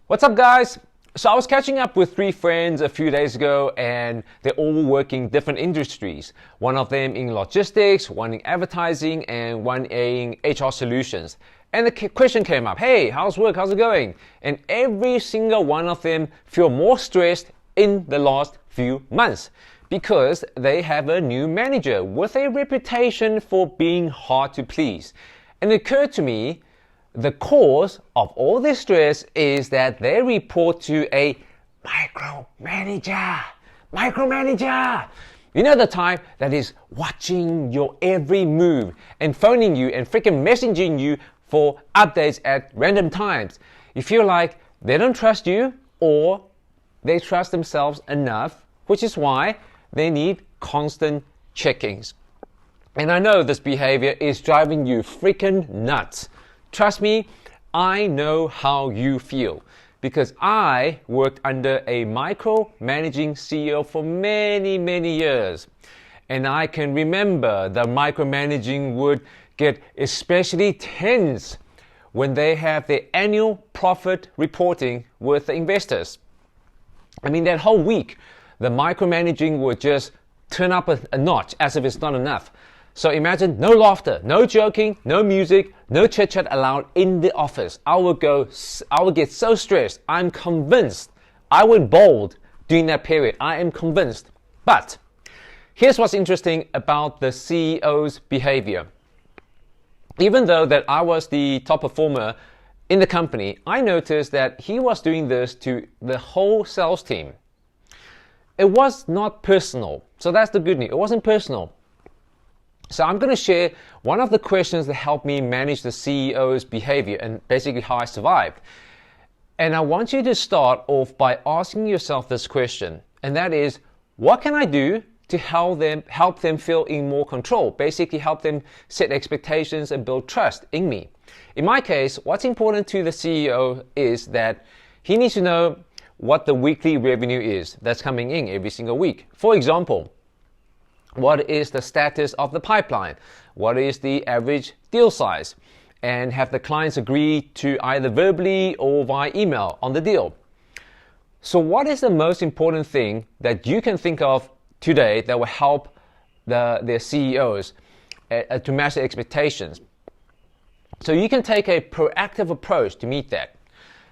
What's up, guys? So I was catching up with three friends a few days ago, and they're all working different industries. One of them in logistics, one in advertising, and one in HR solutions. And the question came up, hey, how's work? How's it going? And every single one of them feel more stressed in the last few months because they have a new manager with a reputation for being hard to please. And it occurred to me, the cause of all this stress is that they report to a micromanager. Micromanager! You know, the type that is watching your every move and phoning you and freaking messaging you for updates at random times. You feel like they don't trust you or they trust themselves enough, which is why they need constant check-ins. And I know this behavior is driving you freaking nuts. Trust me, I know how you feel because I worked under a micromanaging CEO for many years. And I can remember the micromanaging would get especially tense when they have their annual profit reporting with the investors. I mean, that whole week, the micromanaging would just turn up a notch as if it's not enough. So imagine no laughter, no joking, no music, no chit-chat allowed in the office. I would get so stressed. I'm convinced I went bald during that period. I am convinced. But here's what's interesting about the CEO's behavior. Even though that I was the top performer in the company, I noticed that he was doing this to the whole sales team. It was not personal. So that's the good news. It wasn't personal. So I'm going to share one of the questions that helped me manage the CEO's behavior and basically how I survived. And I want you to start off by asking yourself this question, and that is, what can I do to help them feel in more control? Basically help them set expectations and build trust in me. In my case, what's important to the CEO is that he needs to know what the weekly revenue is that's coming in every single week. For example, what is the status of the pipeline? What is the average deal size? And have the clients agree to either verbally or via email on the deal? So what is the most important thing that you can think of today that will help their CEOs to match their expectations? So you can take a proactive approach to meet that.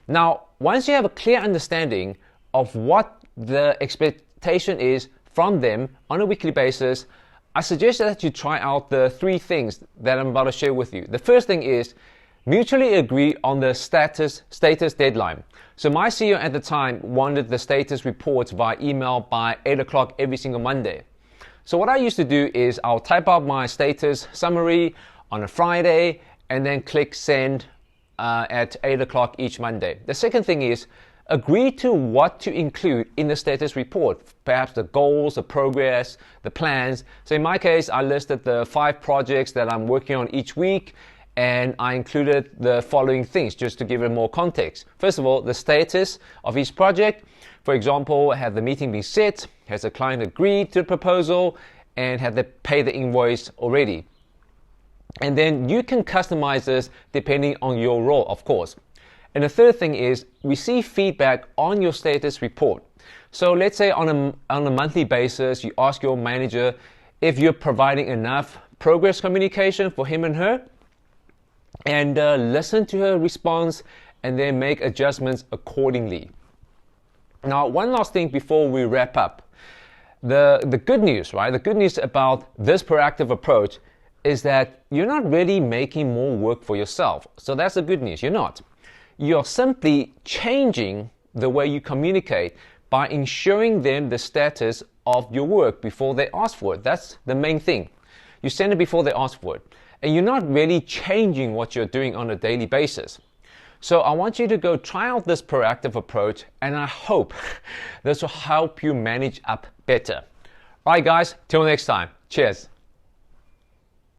Now, once you have a clear understanding of what the expectation is from them on a weekly basis, I suggest that you try out the three things that I'm about to share with you. The first thing is mutually agree on the status deadline. So my CEO at the time wanted the status reports via email by 8 o'clock every single Monday. So what I used to do is I'll type out my status summary on a Friday and then click send at 8 o'clock each Monday. The second thing is agree to what to include in the status report, perhaps the goals, the progress, the plans. So in my case, I listed the 5 projects that I'm working on each week, and I included the following things just to give it more context. First of all, the status of each project. For example, have the meeting been set? Has the client agreed to the proposal? And have they paid the invoice already? And then you can customize this depending on your role, of course. And the third thing is receive feedback on your status report. So let's say on a monthly basis, you ask your manager if you're providing enough progress communication for him and her, and listen to her response and then make adjustments accordingly. Now, one last thing before we wrap up. The good news, right? The good news about this proactive approach is that you're not really making more work for yourself. So that's the good news. You're not. You're simply changing the way you communicate by ensuring them the status of your work before they ask for it. That's the main thing. You send it before they ask for it. And you're not really changing what you're doing on a daily basis. So I want you to go try out this proactive approach, and I hope this will help you manage up better. All right, guys, till next time. Cheers.